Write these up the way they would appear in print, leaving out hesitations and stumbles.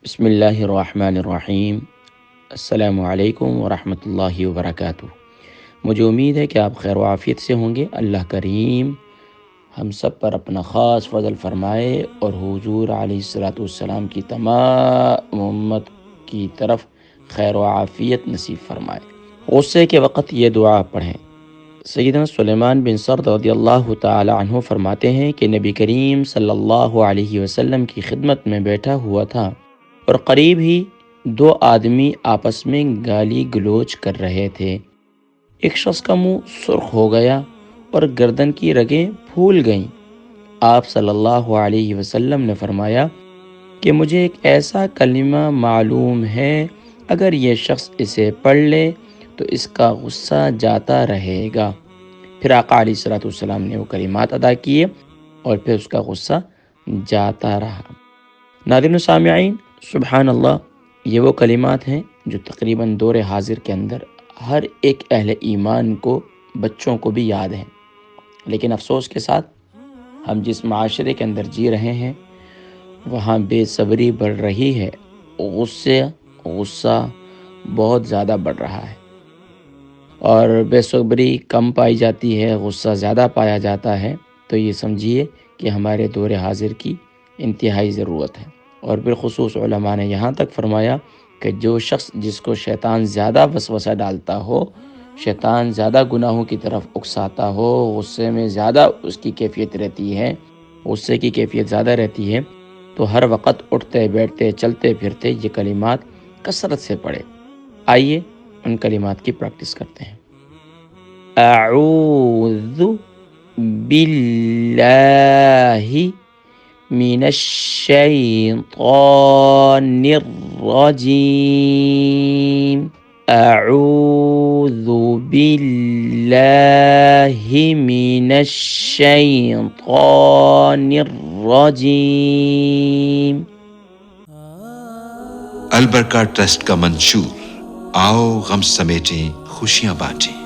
بسم اللہ الرحمن الرحیم۔ السلام علیکم ورحمۃ اللہ وبرکاتہ۔ مجھے امید ہے کہ آپ خیر و عافیت سے ہوں گے۔ اللہ کریم ہم سب پر اپنا خاص فضل فرمائے اور حضور علیہ الصلاۃ والسلام کی تمام امت کی طرف خیر و عافیت نصیب فرمائے۔ غصے کے وقت یہ دعا پڑھیں۔ سیدنا سلیمان بن سرد رضی اللہ تعالی عنہ فرماتے ہیں کہ نبی کریم صلی اللہ علیہ وسلم کی خدمت میں بیٹھا ہوا تھا اور قریب ہی دو آدمی آپس میں گالی گلوچ کر رہے تھے۔ ایک شخص کا منہ سرخ ہو گیا اور گردن کی رگیں پھول گئیں۔ آپ صلی اللہ علیہ وسلم نے فرمایا کہ مجھے ایک ایسا کلمہ معلوم ہے، اگر یہ شخص اسے پڑھ لے تو اس کا غصہ جاتا رہے گا۔ پھر آقا علیہ الصلوۃ والسلام نے وہ کلمات ادا کیے اور پھر اس کا غصہ جاتا رہا۔ ناظرین و سامعین، سبحان اللہ، یہ وہ کلمات ہیں جو تقریباً دور حاضر کے اندر ہر ایک اہل ایمان کو، بچوں کو بھی یاد ہیں۔ لیکن افسوس کے ساتھ ہم جس معاشرے کے اندر جی رہے ہیں وہاں بے صبری بڑھ رہی ہے، غصہ بہت زیادہ بڑھ رہا ہے، اور بے صبری کم پائی جاتی ہے، غصہ زیادہ پایا جاتا ہے۔ تو یہ سمجھیے کہ ہمارے دور حاضر کی انتہائی ضرورت ہے۔ اور بالخصوص علماء نے یہاں تک فرمایا کہ جو شخص جس کو شیطان زیادہ وسوسہ ڈالتا ہو، شیطان زیادہ گناہوں کی طرف اکساتا ہو، غصے میں زیادہ اس کی کیفیت رہتی ہے، غصے کی کیفیت زیادہ رہتی ہے، تو ہر وقت اٹھتے بیٹھتے چلتے پھرتے یہ کلمات کثرت سے پڑھے۔ آئیے ان کلمات کی پریکٹس کرتے ہیں۔ اعوذ باللہ من الشیطان الرجیم۔ اعوذ باللہ من الشیطان الرجیم۔ البرکہ ٹرسٹ کا منشور، آؤ غم سمیٹیں خوشیاں بانٹیں۔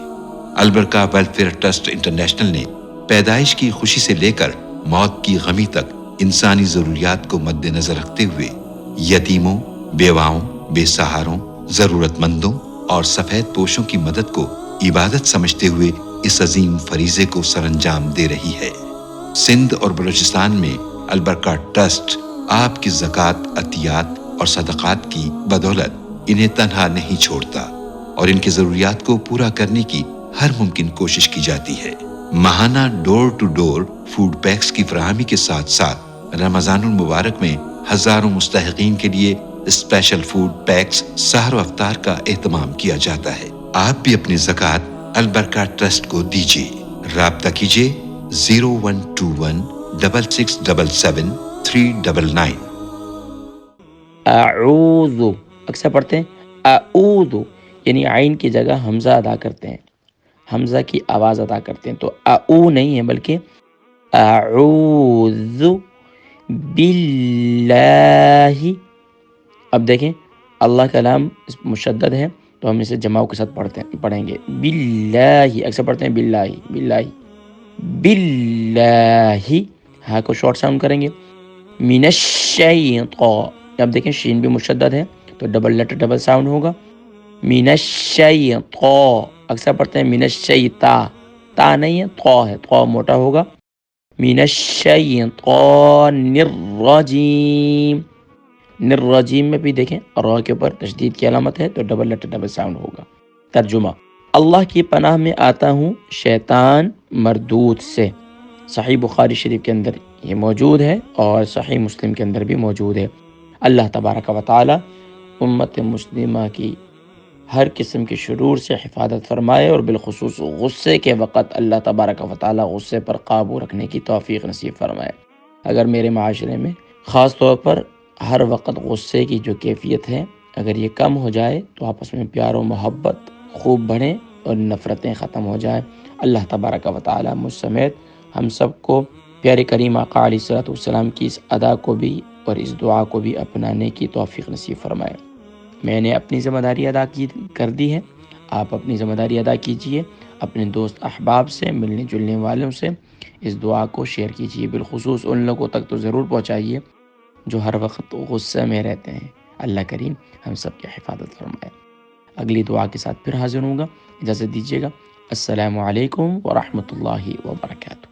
البرکہ ویلفیئر ٹرسٹ انٹرنیشنل نے پیدائش کی خوشی سے لے کر موت کی غمی تک انسانی ضروریات کو مد نظر رکھتے ہوئے یتیموں، بیواؤں، بے سہاروں، ضرورت مندوں اور سفید پوشوں کی مدد کو عبادت سمجھتے ہوئے اس عظیم فریضے کو سر انجام دے رہی ہے۔ سندھ اور بلوچستان میں البرکہ ٹرسٹ آپ کی زکوٰۃ، عطیات اور صدقات کی بدولت انہیں تنہا نہیں چھوڑتا اور ان کی ضروریات کو پورا کرنے کی ہر ممکن کوشش کی جاتی ہے۔ ماہانہ ڈور ٹو ڈور فوڈ پیکس کی فراہمی کے ساتھ ساتھ رمضان المبارک میں ہزاروں مستحقین کے لیے اسپیشل فوڈ پیکس سحر و افطار کا اہتمام کیا جاتا ہے۔ آپ بھی اپنی زکوٰۃ البرکہ ٹرسٹ کو دیجیے۔ رابطہ کیجیے 0121 6677 399۔ اعوذ اکثر پڑھتے ہیں اعوذ، یعنی عین کی جگہ حمزہ ادا کرتے ہیں، حمزہ کی آواز ادا کرتے ہیں، تو اعو نہیں ہے بلکہ اعوذ باللہ۔ اب دیکھیں اللہ کا نام مشدد ہے تو ہم اسے جماؤ کے ساتھ پڑھیں گے باللہ، اکثر پڑھتے ہیں باللہ باللہ باللہ، ہاں کو شارٹ ساؤنڈ کریں گے من الشیطان۔ اب دیکھیں شین بھی مشدد ہے تو ڈبل لیٹر ڈبل ساؤنڈ ہوگا من الشیطان، اکثر پڑھتے ہیں من الشیطا، تا نہیں ہے طا ہے، طا موٹا ہوگا من الشیطان الرجیم۔ الرجیم میں بھی دیکھیں را کے اوپر تشدید کی علامت ہے تو ڈبل لیٹر ڈبل ساؤنڈ ہوگا۔ ترجمہ: اللہ کی پناہ میں آتا ہوں شیطان مردود سے۔ صحیح بخاری شریف کے اندر یہ موجود ہے اور صحیح مسلم کے اندر بھی موجود ہے۔ اللہ تبارک و تعالی امت مسلمہ کی ہر قسم کی شرور سے حفاظت فرمائے اور بالخصوص غصے کے وقت اللہ تبارک و تعالی غصے پر قابو رکھنے کی توفیق نصیب فرمائے۔ اگر میرے معاشرے میں خاص طور پر ہر وقت غصے کی جو کیفیت ہے اگر یہ کم ہو جائے تو آپس میں پیار و محبت خوب بڑھیں اور نفرتیں ختم ہو جائیں۔ اللہ تبارک و تعالی مجھ سمیت ہم سب کو پیارے کریم آقا علیہ الصلوۃ والسلام کی اس ادا کو بھی اور اس دعا کو بھی اپنانے کی توفیق نصیب فرمائے۔ میں نے اپنی ذمہ داری ادا کر دی ہے، آپ اپنی ذمہ داری ادا کیجئے، اپنے دوست احباب سے، ملنے جلنے والوں سے اس دعا کو شیئر کیجئے، بالخصوص ان لوگوں تک تو ضرور پہنچائیے جو ہر وقت غصے میں رہتے ہیں۔ اللہ کریم ہم سب کی حفاظت فرمائے۔ اگلی دعا کے ساتھ پھر حاضر ہوں گا، اجازت دیجیے گا۔ السلام علیکم ورحمۃ اللہ وبرکاتہ۔